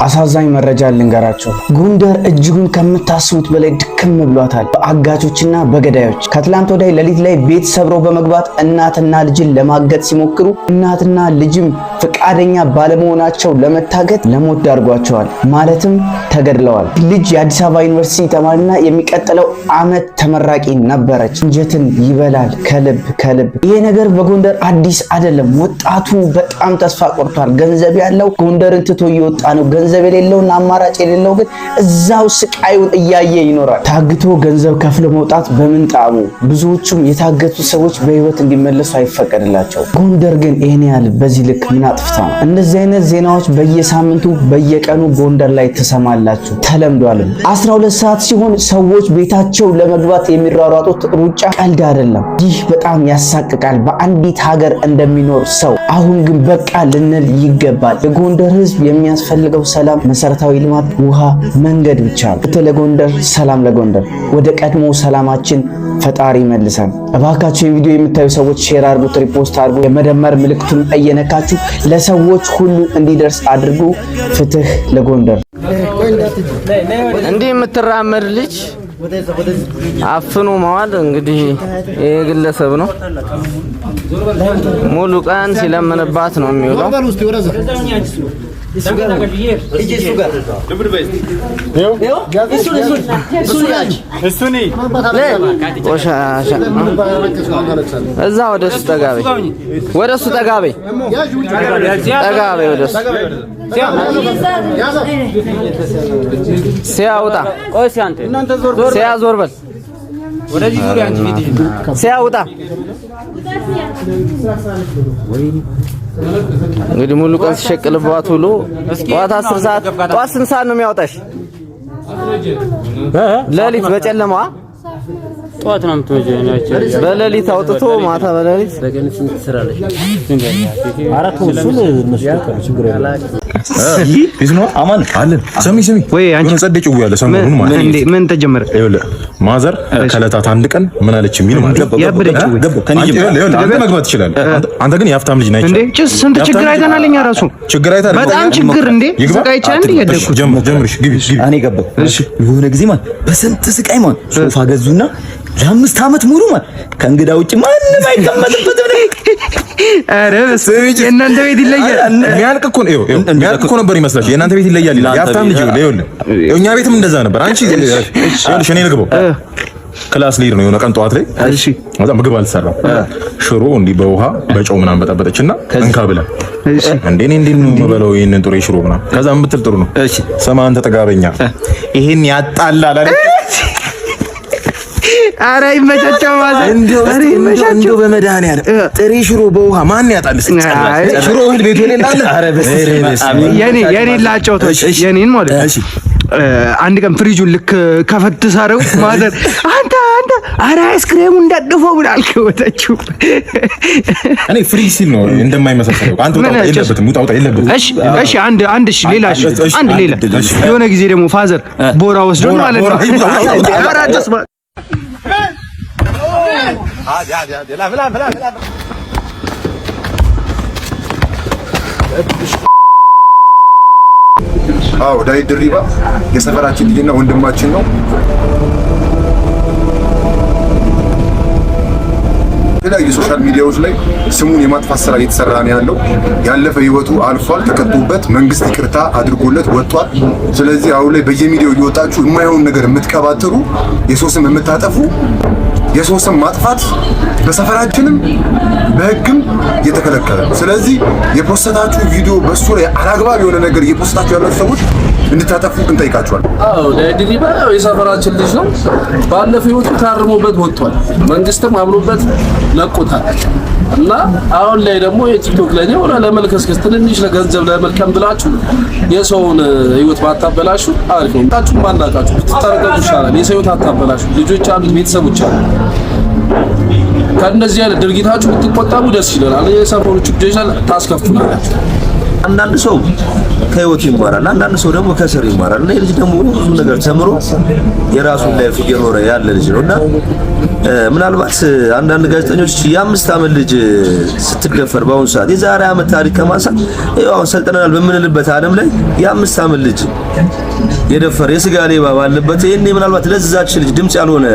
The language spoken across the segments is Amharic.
አሳዛኝ መረጃ ልንገራችሁ። ጎንደር እጅጉን ከምታስቡት በላይ ድክም ብሏታል በአጋቾችና በገዳዮች። ከትላንት ወዲያ ሌሊት ላይ ቤት ሰብረው በመግባት እናትና ልጅን ለማገት ሲሞክሩ እናትና ልጅም ፈቃደኛ ባለመሆናቸው ለመታገት ለሞት ዳርጓቸዋል፣ ማለትም ተገድለዋል። ልጅ የአዲስ አበባ ዩኒቨርሲቲ ተማሪና የሚቀጥለው ዓመት ተመራቂ ነበረች። እንጀትን ይበላል ከልብ። ይሄ ነገር በጎንደር አዲስ አይደለም። ወጣቱ በጣም ተስፋ ቆርጧል። ገንዘብ ያለው ጎንደርን ትቶ እየወጣ ነው። ገንዘብ የሌለውና አማራጭ የሌለው ግን እዛው ስቃዩን እያየ ይኖራል። ታግቶ ገንዘብ ከፍሎ መውጣት በምን ጣሙ? ብዙዎቹም የታገቱ ሰዎች በህይወት እንዲመለሱ አይፈቀድላቸው። ጎንደር ግን ይሄን ያህል በዚህ ልክ ምን አጥፍታ ነው? እንደዚህ አይነት ዜናዎች በየሳምንቱ በየቀኑ ጎንደር ላይ ተሰማላችሁ፣ ተለምዷል። 12 ሰዓት ሲሆን ሰዎች ቤታቸው ለመግባት የሚሯሯጡት ሩጫ ቀልድ አይደለም። ይህ በጣም ያሳቅቃል በአንዲት ሀገር እንደሚኖር ሰው። አሁን ግን በቃ ልንል ይገባል። የጎንደር ህዝብ የሚያስፈልገው ሰላም፣ መሰረታዊ ልማት፣ ውሃ፣ መንገድ ብቻ ነው። ለጎንደር ሰላም ለጎንደር። ወደ ቀድሞ ሰላማችን ፈጣሪ መልሰን። እባካችሁ የቪዲዮ የምታዩ ሰዎች ሼር አድርጉት፣ ሪፖስት አድርጉ፣ የመደመር ምልክቱን እየነካችሁ ለሰዎች ሁሉ እንዲደርስ አድርጉ። ፍትህ ለጎንደር። እንዲህ የምትራመድ ልጅ አፍኖ መዋል እንግዲህ የግለሰብ ነው። ሙሉ ቀን ሲለምንባት ነው የሚውለው። እዛ ወደሱ ጠጋቤ ወደሱ ጠጋቤ ወደሱ ሲያውጣ ሲያዞር በል ሲያውጣ እንግዲህ ሙሉ ቀን ሲሸቅልባት ውሎ ጠዋት 10 ሰዓት ጠዋት ስንት ሰዓት ነው የሚያወጣሽ? ሌሊት በጨለማ ጠዋት ነው የምትወጪው። በሌሊት አውጥቶ ማታ በሌሊት በቀን ስንት ትሰራለሽ? አራት ወሱን እነሱ ችግር የለም። ቢዝኖ አማን አለ። ስሚ ወይ አንቺ ጸደጭው ያለ ሰሞኑን ማለት እንዴ ምን ተጀመረ? ይኸውልህ ማዘር ከለታት አንድ ቀን ምን አለች የሚል ማለት ያበደችው አንተ መግባት ይችላል። አንተ ግን የሀብታም ልጅ ነህ። እንዴ ጭስ ስንት ችግር አይተናል እኛ ራሱ ችግር አይተናል። በጣም ችግር እንዴ ስቃይ ቻንድ ያደኩት ጀምርሽ ግቢ እኔ ገባሁ። እሺ የሆነ ጊዜ ማለት በስንት ስቃይ ማለት ሶፋ ገዙና ለ5 አመት ሙሉ ማለት ከእንግዳ ውጭ ማንም አይቀመጥበትም ነው። አረ የእናንተ ቤት ይለያል። የሚያልቅ እኮ ነው። የሚያልቅ እኮ ነበር ይመስላል። የእናንተ ቤት ይለያል። የሀብታም ልጅ ይኸውልህ፣ እኛ ቤትም እንደዛ ነበር። አንቺ ይኸውልሽ እኔ ልግባው ክላስ ሊድ ነው የሆነ ቀን ጠዋት ላይ እሺ፣ ወጣ ምግብ አልሰራም። ሽሮ እንዲህ በውሃ በጨው ምናምን በጠበጠችና እንካ ብላ እሺ፣ እንዴ ነው የምበለው ይሄንን ጥሬ ሽሮ ምናምን። ከዛ ምን ብትል ጥሩ ነው? እሺ ሰማ አንተ ጠጋበኛ ይሄን ያጣላል አለ። አረ ይመቻቸው ማለት እንደው በመድኃኒዓለም ጥሬ ሽሮ በውሃ ማን ያጣልስ? ሽሮ እህል ቤቱ የሌለ አለ። አረ በስመ የኔ ላጫውቶች የኔን ማለት እሺ። አንድ ቀን ፍሪጁን ልክ ከፈት ሳረው ማዘር አንተ አረ አይስክሬሙ እንዳደፈው ብላልከ ወጣችሁ። እኔ ፍሪጅ ሲል ነው እንደማይመሰሰለው። አንተ ውጣ የለበትም። እሺ አንድ እሺ ሌላ የሆነ ጊዜ ደግሞ ፋዘር ቦራ ወስዶ ማለት ነው አራደስ አዎ ዳዊት ድሪባ የሰፈራችን ልጅና ወንድማችን ነው። የተለያዩ ሶሻል ሚዲያዎች ላይ ስሙን የማጥፋት ስራ እየተሰራ ነው ያለው። ያለፈ ህይወቱ አልፏል፣ ተከቶበት መንግስት ይቅርታ አድርጎለት ወጥቷል። ስለዚህ አሁን ላይ በየሚዲያው እየወጣችሁ የማይሆን ነገር የምትቀባጥሩ፣ የሰው ስም የምታጠፉ፣ የሰው ስም ማጥፋት በሰፈራችንም በህግም የተከለከለ ነው። ስለዚህ የፖስታችሁ ቪዲዮ በሱ ላይ አላግባብ የሆነ ነገር እየፖስታችሁ ያላችሁ ሰዎች እንድታጠፉ እንጠይቃችኋል። አዎ ለድሪባ የሰፈራችን ልጅ ነው። ባለፈው ህይወቱ ታርሞበት ወጥቷል። መንግስትም አምኖበት ለቆታል። እና አሁን ላይ ደግሞ የቲክቶክ ላይ ነው ለመልከስከስ ትንሽ ለገንዘብ ለመልከም ብላችሁ የሰውን ህይወት ባታበላሹ አሪፍ ነው። ታችሁ ማናቃችሁ ብትታረቁ ይሻላል። የሰው ህይወት አታበላሹ። ልጆች አሉ፣ ቤተሰቦች አሉ። ከእነዚህ አይነት ድርጊታችሁ ብትቆጠቡ ደስ ይላል። የሰፈሮቹ ልጆች ታስከፍሉናላችሁ። አንዳንድ ሰው ከህይወት ይማራል፣ አንዳንድ ሰው ደግሞ ከስር ይማራል። እና ልጅ ደግሞ ብዙ ነገር ተምሮ የራሱን ላይፍ እየኖረ ያለ ልጅ ነውና ምናልባት አንዳንድ ጋዜጠኞች የ5 ዓመት ልጅ ስትደፈር በአሁኑ ሰዓት የዛሬ ዓመት ታሪክ ከማንሳት አሁን ሰልጠናል በምንልበት ዓለም ላይ የ5 ዓመት ልጅ የደፈረ የስጋ ሌባ ባለበት ይሄኔ ምናልባት ለዛች ልጅ ድምጽ ያልሆነ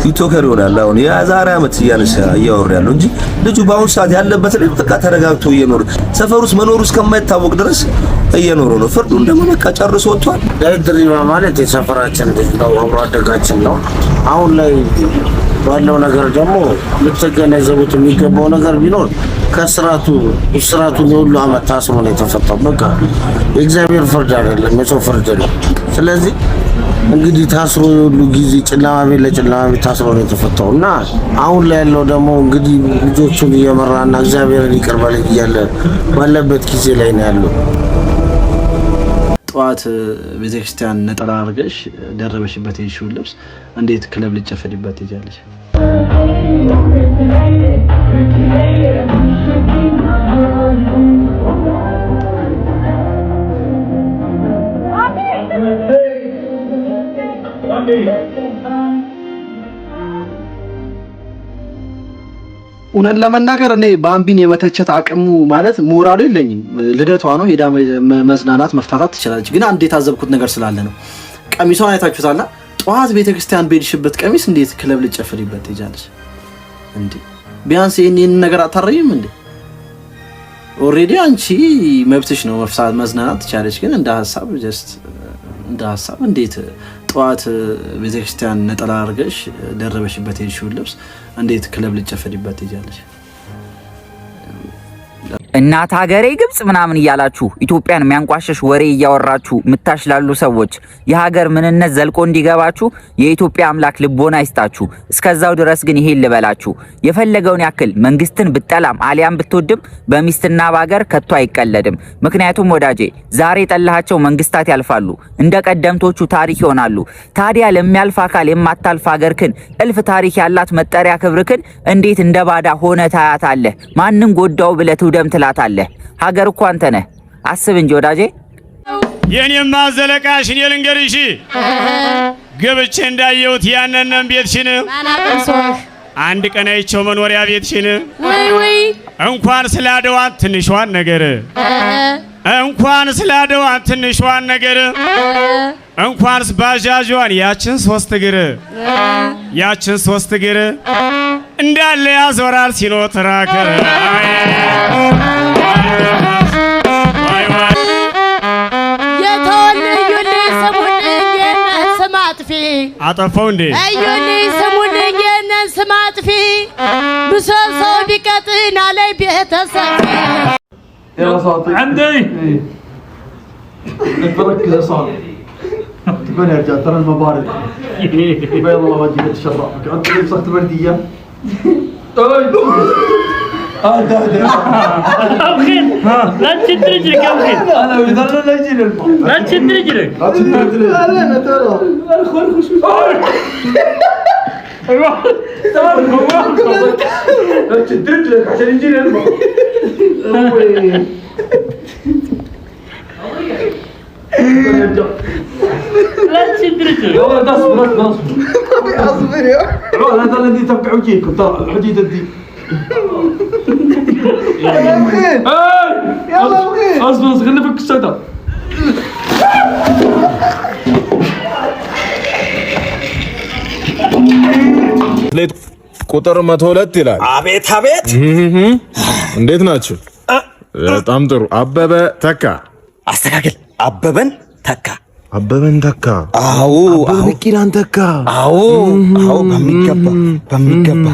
ቲክቶከር ይሆናል አሁን የዛሬ ዓመት እያወራ ያለው እንጂ ልጁ በአሁኑ ሰዓት ያለበት ላይ በቃ ተረጋግቶ እየኖረ ሰፈር ውስጥ መኖሩ እስከማይታወቅ ድረስ እየኖረ ነው። ፍርዱን ደግሞ በቃ ጨርሶ ወጥቷል። ድሪባ ማለት የሰፈራችን ልጅ ነው፣ አብሮ አደጋችን ነው። አሁን ላይ ባለው ነገር ደግሞ ልትገነዘቡት የሚገባው ነገር ቢኖር ከስራቱን የሁሉ ዓመት ታስሮ ነው የተፈታው። በቃ የእግዚአብሔር ፍርድ አይደለም፣ የሰው ፍርድ ነው። ስለዚህ እንግዲህ ታስሮ የሁሉ ጊዜ ጨለማ ቤት ለጨለማ ቤት ታስሮ ነው የተፈታው እና አሁን ላይ ያለው ደግሞ እንግዲህ ልጆቹን እየመራና እግዚአብሔርን ይቅር በለኝ እያለ ባለበት ጊዜ ላይ ነው ያለው። ጠዋት ቤተክርስቲያን ነጠላ አድርገሽ ደረበሽበት የሽውን ልብስ እንዴት ክለብ ልጨፈሪበት ትያለሽ? እውነት ለመናገር እኔ ባምቢን የመተቸት አቅሙ ማለት ሞራሉ የለኝም። ልደቷ ነው ሄዳ መዝናናት መፍታታት ትችላለች። ግን አንድ የታዘብኩት ነገር ስላለ ነው። ቀሚሷን አይታችሁታል። ጠዋት ቤተክርስቲያን በሄድሽበት ቀሚስ እንዴት ክለብ ልጨፍሪበት ትይጃለሽ እንዴ? ቢያንስ ይሄን ነገር አታረይም እንዴ? ኦሬዲ አንቺ መብትሽ ነው መዝናናት ትችላለች። ግን እንደ ሐሳብ እንዴት ጠዋት ቤተክርስቲያን ነጠላ አድርገሽ ደረበሽበት የሽውን ልብስ እንዴት ክለብ ልጨፈሪበት ትይጃለሽ? እናት ሀገሬ ግብጽ ምናምን እያላችሁ ኢትዮጵያን የሚያንቋሽሽ ወሬ እያወራችሁ ምታሽላሉ ሰዎች የሀገር ምንነት ዘልቆ እንዲገባችሁ የኢትዮጵያ አምላክ ልቦና ይስጣችሁ። እስከዛው ድረስ ግን ይሄን ልበላችሁ፣ የፈለገውን ያክል መንግስትን ብጠላም አሊያም ብትወድም በሚስትና በሀገር ከቶ አይቀለድም። ምክንያቱም ወዳጄ ዛሬ ጠላሃቸው መንግስታት ያልፋሉ፣ እንደ ቀደምቶቹ ታሪክ ይሆናሉ። ታዲያ ለሚያልፍ አካል የማታልፍ ሀገርክን እልፍ ታሪክ ያላት መጠሪያ ክብርክን እንዴት እንደ ባዳ ሆነ ታያታለህ? ማንን ጎዳው ብለህ ትውደም ትላታለህ? ሀገር እኮ አንተ ነህ። አስብ እንጂ ወዳጄ። የኔማ ዘለቃሽ እኔ ልንገርሽ ገብቼ እንዳየሁት ያንነን ቤትሽን አንድ ቀን አይቼው መኖሪያ ቤትሽን ወይ እንኳን ስላደዋን ትንሿን ነገር እንኳን ስላደዋን ትንሿን ነገር እንኳንስ ባጃጇን ያችን 3 እግር እንዳለ ያዞራል ሲኖትራከር የተወለዩልኝ ስሙልኝ የነን ስም አጥፊ አጠፋው እንዴ እዩልኝ ስሙልኝ የነን ስም አጥፊ ምሰሶ ቢቀጥና ላይ ቤተሰብ عندي بركز يا صالح تقول يا رجال ترى المبارد بيض الله وجهك تشرفك انت لبست برديه أبخين لا تشد رجلك يا أبخين انا لا يجيني الماء لا تشد رجلك انا ترى ايوه لا تشد رجلك عشان يجيني الماء لا تشد رجلك والله اصبر اصبر يا هذا الذي تبقى وجهكم ترى الحديده دي يلا بخير يلا بخير اصبر خلينا نفك الشجر ቁጥር 102 ይላል። አቤት አቤት፣ እንዴት ናችሁ? በጣም ጥሩ። አበበ ተካ አስተካክል። አበበን ተካ። አዎ ቢቂላን ተካ። አዎ በሚገባ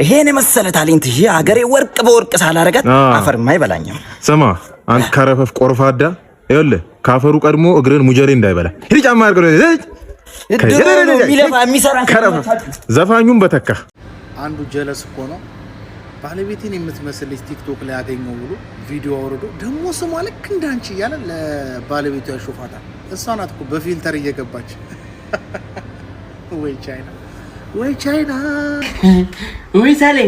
ይሄን የመሰለ ታሌንት ይሄ ሀገሬ ወርቅ በወርቅ ሳላረጋት አፈርማ አይበላኝም። ስማ አንተ ከረፈፍ ቆርፋዳ፣ ይኸውልህ ካፈሩ ቀድሞ እግርን ሙጀሌ እንዳይበላ ሂድ ጫማ አድርገው ዘፋኙን በተካ። አንዱ ጀለስ እኮ ነው ባለቤቴን የምትመስል ቲክቶክ ላይ ያገኘው ብሎ ቪዲዮ አውርዶ ደግሞ ስሟ ልክ እንዳንቺ እያለ ለባለቤቱ ያሾፋታል። እሷ ናት እኮ በፊልተር እየገባች ወይ ቻይና ወይ ሳሌ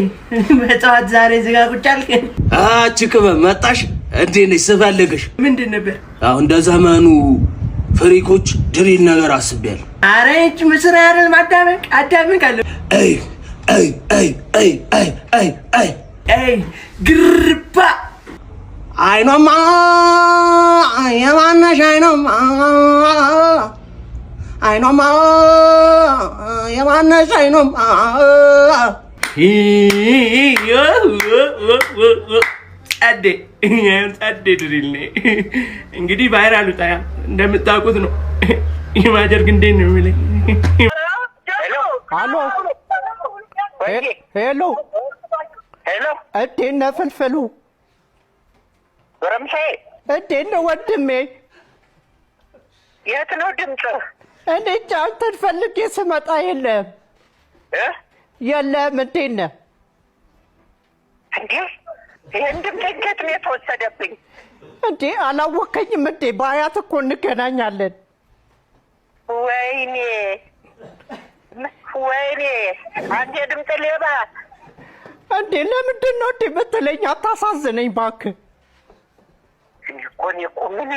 በጠዋት ዛሬ ዝጋ ቁጭ አልክ። አቺ ክበብ መጣሽ እንዴ ነሽ ስፈልግሽ ምንድን ነበር? አዎ እንደ ዘመኑ ፍሪኮች ድሪል ነገር አስቤያለሁ። ኧረ እቺ ምስራ አይደል ማዳመቅ አለ። አይ ግርባ አይኖማ የማነሽ አይኖማ የማነሽ አይኖማ ጸዴ ድሪል ነኝ እንግዲህ ቫይራል ወጣ እንደምታውቁት ነው። የማጀር ግን እንዴት ነው የሚለኝ? አሎ ሄሎ እንዴት ነህ ፍልፍሉ? ጎረምሳዬ እንዴት ነው ወንድሜ? የት ነው ድምፅህ? እኔ እንጃ አንተን ፈልጌ ስመጣ የለም የለም። እንዴት ነህ? እንዴ ይህን ድምፅ እንዴት ነው የተወሰደብኝ? እንዴ አላወከኝም እንዴ? በአያት እኮ እንገናኛለን። ወይኔ አንተ የድምፅ ሌባ! እንዴ ለምንድን ነው እንዴ በተለኝ? አታሳዝነኝ እባክህ። እኔ እኮ ምን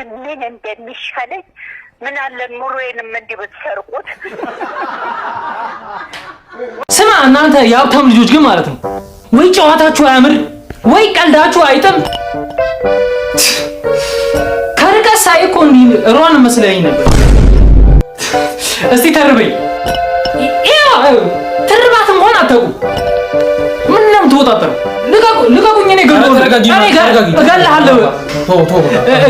እንደሚሻለኝ ምን አለ ኑሮዬንም እንዲህ ብትሰርቁት። ስማ እናንተ የሀብታም ልጆች ግን ማለት ነው ወይ ጨዋታችሁ አያምር ወይ ቀልዳችሁ አይጥም። ከርቀት ሳይ እኮ እንዲህ ሯን መስለኝ ነበር። እስቲ ተርበኝ ትርባትም ሆነ አታውቁ። ምንም ተወጣጣው ልቀቁኝ። እኔ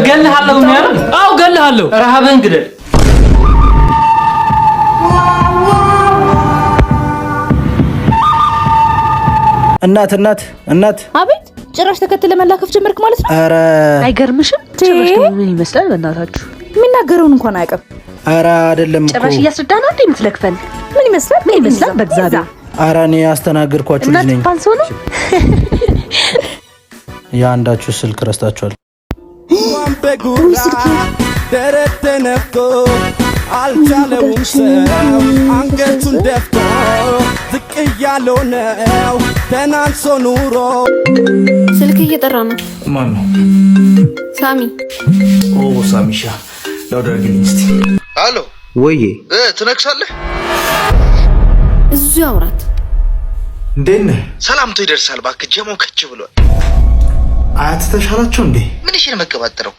እገልሃለሁ ነው ያለው። አዎ እገልሃለሁ። ረሃብህን ግደል። እናት አቤት ጭራሽ ተከትለ መላከፍ ጀመርክ ማለት ነው? ኧረ አይገርምሽም? ጭራሽ ምን ይመስላል? በእናታችሁ የሚናገረውን እንኳን አያውቅም። ኧረ አይደለም እኮ ጭራሽ እያስረዳና እንዴ የምትለክፈን? ምን ይመስላል? በእግዚአብሔር ኧረ እኔ ያስተናገርኳችሁ ልጅ ነኝ። ፋንሶ ነው የአንዳችሁ ስልክ ረስታችኋል። ደረተ ነፍቶ አልቻለውም ሰው አንገቱን ደፍቶ ዝቅ እያለው ነው ተናንሶ ኑሮ። ስልክ እየጠራ ነው። ማን ነው? ሳሚ። ኦ ሳሚሻ ላውደርግልኝ እስቲ። አሎ ወዬ ትነክሳለህ? እዚሁ አውራት። እንዴት ነህ? ሰላምቶ ይደርሳል። እባክህ ጀሞ ከች ብሏል። አያት ተሻላቸው እንዴ? ምን እሺ ነው መገባጠረው?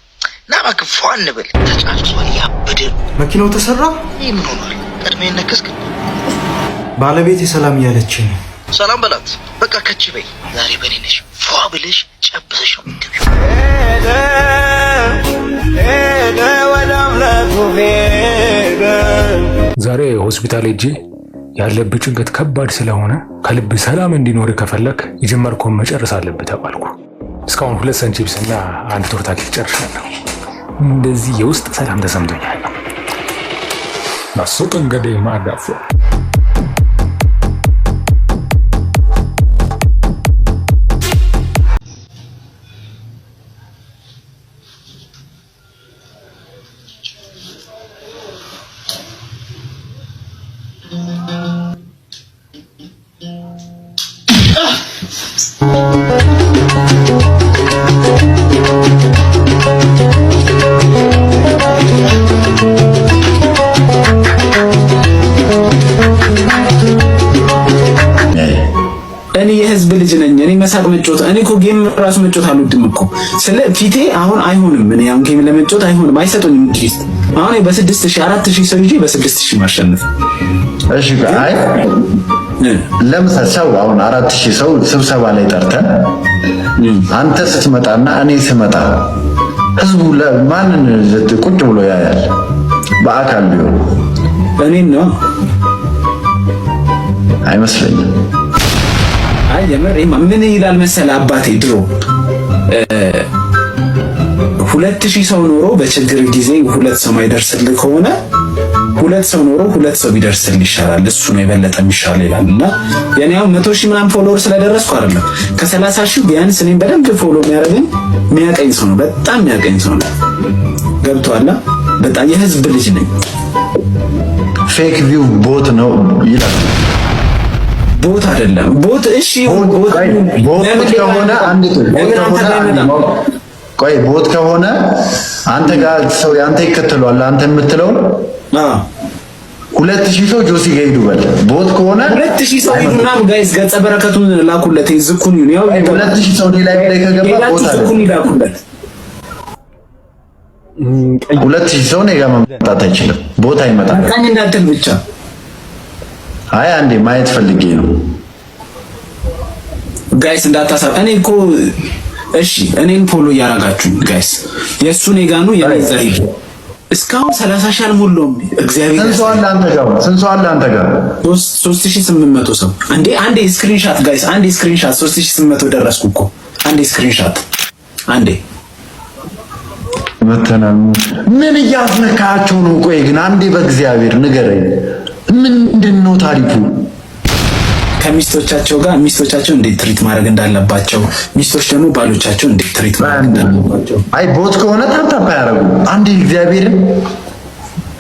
ና እባክህ ፏ እንበል። ተጫጭቷል። ያበደ መኪናው ተሰራ። ይህ ምን ሆኗል? ቀድሜ ነከስክ። ባለቤቴ ሰላም እያለች ነው። ሰላም በላት በቃ ከች በይ። ዛሬ በኔ ነሽ ፏ ብለሽ ጨብሰሽ ነው የምትገቢው። ዛሬ ሆስፒታል ሄጄ ያለብህ ጭንቀት ከባድ ስለሆነ ከልብ ሰላም እንዲኖር ከፈለክ የጀመርከውን መጨረስ አለብህ ተባልኩ። እስካሁን 2 ሰንቺፕስ እና 1 ቶርታ ኬክ ጨርሻለሁ። እንደዚህ የውስጥ ሰላም ተሰምቶኛል። ናሱቅ እንግዲህ ማዳፉ እኔ የህዝብ ልጅ ነኝ። እኔ መሳቅ መጮት እኔ እኮ ጌም ራሱ መጮት አልወድም እኮ ስለ ፊቴ አሁን አይሆንም። እኔ አሁን ጌም ለመጮት አይሆንም፣ አይሰጡኝም። እንግዲህ አሁን በ6000 4000 ሰው ይዤ በ6000 ማሸነፍ። እሺ አይ ለምሳሌ ሰው አሁን 4000 ሰው ስብሰባ ላይ ጠርተን አንተ ስትመጣና እኔ ስመጣ ህዝቡ ለማንን ቁጭ ብሎ ያያል? በአካል ቢሆን እኔን ነው አይመስለኝም። አይ የምር ምን ይላል መሰለህ አባቴ ድሮ 2000 ሰው ኖሮ በችግር ጊዜ 2 ሰው ማይደርስልህ ከሆነ 2 ሰው ኖሮ 2 ሰው ቢደርስልህ ይሻላል፣ እሱ ነው የበለጠ የሚሻል ይላል። እና የኔ አሁን 100,000 ምናምን ፎሎወር ስለደረስኩ አይደለም ከ30,000 ቢያንስ እኔን በደንብ ፎሎ የሚያደርገኝ የሚያቀኝ ሰው ነው፣ በጣም የሚያቀኝ ሰው ነው። ገብቶሃል? በጣም የህዝብ ልጅ ነኝ። ፌክ ቪው ቦት ነው ይላል። ቦት አይደለም ቦት። እሺ ቦት ከሆነ አንድ ቆይ ቦት ከሆነ አንተ ጋር ሰው ያንተ ይከተሏል አንተ የምትለው 2000 ሰው ጆሲ ጋር ሂዱ በል። ቦት ከሆነ 2000 ሰው ሂዱና ጋይስ ገጸ በረከቱን ላኩለት። ይዝኩን ያው 2000 ሰው ላይ ከገባ ቦታ ይዝኩን ይላኩለት። 2000 ሰው ነው ጋር መምጣት አይችልም። ቦታ ይመጣል። ካኝ እንዳትል ብቻ። አይ አንዴ ማየት ፈልጌ ነው ጋይስ እንዳታሳብ። እኔ እኮ እሺ እኔን ፎሎ እያረጋችሁ ጋይስ የሱ ኔጋኑ የኔ እስካሁን 30 ሺህ አልሞላውም። እግዚአብሔር ስንት ሰው አለ አንተ ጋር 3800 ሰው። አንዴ ስክሪንሻት ጋይስ፣ አንዴ ስክሪንሻት 3800 ደረስኩ እኮ። አንዴ ስክሪንሻት አንዴ መተናል። ምን እያስነካቸው ነው? ቆይ ግን አንዴ በእግዚአብሔር ንገረኝ፣ ምንድነው ታሪኩ? ከሚስቶቻቸው ጋር ሚስቶቻቸው እንዴት ትሪት ማድረግ እንዳለባቸው፣ ሚስቶች ደግሞ ባሎቻቸው እንዴት ትሪት ማድረግ እንዳለባቸው። አይ ቦት ከሆነ ታፕታፕ ያደርጉ። አንዴ እግዚአብሔርን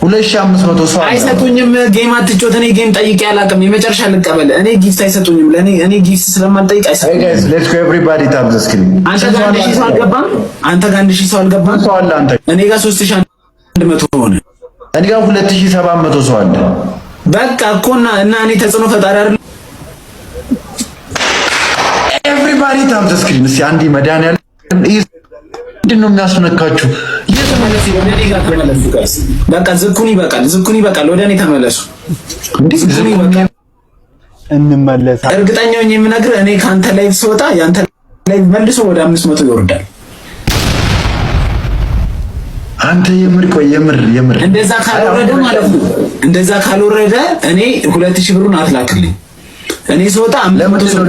2500 ሰው አይሰጡኝም። ጌም አትጮት። እኔ ጌም ጠይቄ አላውቅም። የመጨረሻ ልቀበል። እኔ ጊፍት አይሰጡኝም። እኔ ጊፍት ስለማልጠይቅ አይሰጡኝም። ጋይስ ሌትስ ጎ ኤቨሪባዲ ታፕ ዘ ስክሪን። አንተ ጋር 1000 ሰው አልገባም። ሰው አለ አንተ። እኔ ጋር 3100 ሆነ። እኔ ጋር 2700 ሰው አለ። በቃ እኮና እና እኔ ተጽዕኖ ፈጣሪ አይደል? ኤቨሪባዲ ታፕ ዘ ስክሪን። እስኪ አንዴ መድኃኒዓለም ምንድነው የሚያስነካችሁ? እየተመለሱ ወደ እኔ ጋር ተመለሱ ጋይስ። በቃ ዝኩን ይበቃል። ወደ እኔ ተመለሱ። ዝኩን ይበቃል። እንመለስ። እርግጠኛ ነኝ የምነግርህ እኔ ካንተ ላይ ስወጣ ያንተ ላይ መልሶ ወደ 500 ይወርዳል። አንተ የምር እንደዛ ካልወረደ ማለት ነው። እንደዛ ካልወረደ እኔ 2000 ብሩን አትላክልኝ። እኔ ስወጣ 500 ሰው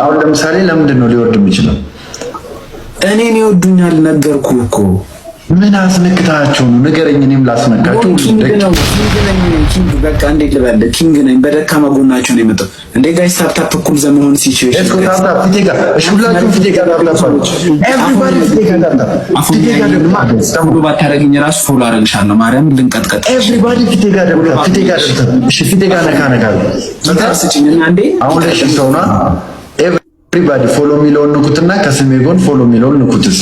አሁን ለምሳሌ ለምንድን ነው ሊወርድ የሚችለው? እኔን ይወዱኛል ነገርኩህ እኮ። ምን አስነክታቸው ነው? ንገረኝ፣ እኔም ላስነካቸው። ኪንግ በቃ እንዴት ልበል? ኪንግ ነኝ። በደካማ ጎናቸው ነው የመጣው። እንዴ ጋይስ ታፕ እኩል ዘመሆን ሲቹዌሽን ፎሎ ባታረግኝ ራሱ ፎሎ አረግሻለሁ። ማርያም ልንቀጥቀጥ። ኤቭሪባዲ ፊቴ ጋር ነካ ስጭኝና እንዴ አሁን ላይ ሰውና ኤቭሪባዲ ፎሎ የሚለውን ንኩትና ከስሜ ጎን ፎሎ የሚለውን ንኩትስ።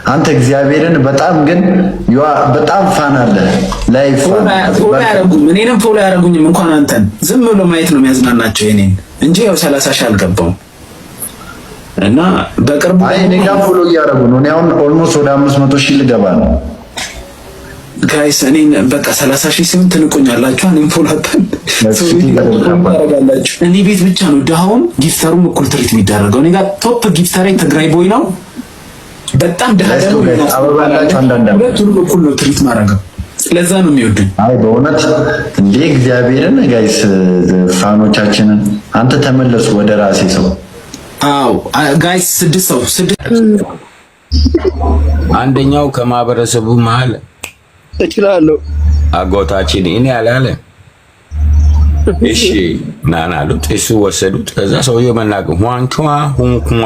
አንተ እግዚአብሔርን በጣም ፋን አለ ላይፍ ፎሎ ያረጉኝ። እኔንም ፎሎ ያረጉኝም እንኳን አንተን ዝም ብሎ ማየት ነው የሚያዝናናቸው የኔን እንጂ ያው 30 ሺህ አልገባውም። እና በቅርቡ እኔ ጋር ፎሎ እያረጉ ነው። እኔ አሁን ኦልሞስት ወደ 500 ሺህ ልገባ ነው ጋይስ። እኔን በቃ 30 ሺህ ሲሆን ትንቁኛላችሁ። እኔን ፎሎ ታረጋላችሁ። እኔ ቤት ብቻ ነው ድሃውም ጊፍተሩም እኩል ትሪት የሚደረገው። እኔ ጋር ቶፕ ጊፍተሬ ትግራይ ቦይ ነው። በጣም ድሃ ደግሞ ሁለቱም እኩል ነው ትሪት ማድረገው። ለዛ ነው የሚወዱኝ። አይ በእውነት እንዴ እግዚአብሔርን ጋይስ ፋኖቻችንን አንተ ተመለሱ ወደ ራሴ ሰው። አዎ ጋይስ 6 ሰው አንደኛው ከማህበረሰቡ መሀል እችላለሁ አጎታችን እኔ አላለ። እሺ ናና አሉት። እሱ ወሰዱት። ከዛ ሰውየው መናገር ሁንኩማ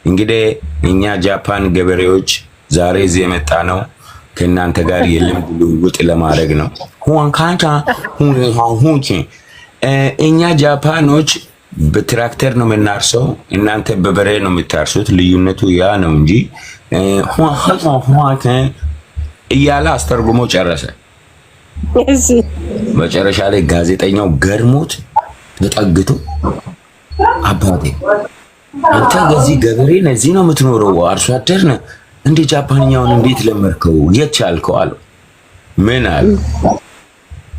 እንግዲህ እኛ ጃፓን ገበሬዎች ዛሬ እዚህ የመጣ ነው ከእናንተ ጋር የልምድ ልውውጥ ለማድረግ ነው። እኛ ጃፓኖች በትራክተር ነው የምናርሰው፣ እናንተ በበሬ ነው የምታርሱት። ልዩነቱ ያ ነው እንጂ እያለ አስተርጉሞ ጨረሰ። መጨረሻ ላይ ጋዜጠኛው ገርሞት ተጠግቶ አባቴ አንተ በዚህ ገበሬ ነህ፣ እዚህ ነው የምትኖረው፣ አርሶ አደር ነህ፣ እንዴ ጃፓንኛውን እንዴት ለመድከው? የት ቻልከው አለው። ምን አለ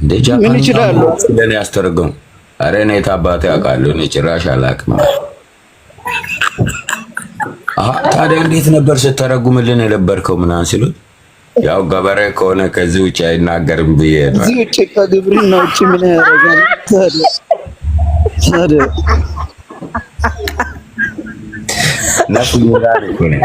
እንደ ጃፓንኛውን ለኔ ያስተረጉም። አረ እኔ ታባቴ አውቃለሁ፣ እኔ ጭራሽ አላውቅም። ታዲያ እንዴት ነበር ስተረጉምልን የነበርከው ምናምን ሲሉት ያው ገበሬ ከሆነ ከዚህ ውጭ አይናገርም ብዬ ነው። እዚህ ውጭ ከግብርና ውጭ ምን ያደርጋል ታዲያ? ነፍስ ይላል እኮ ነው።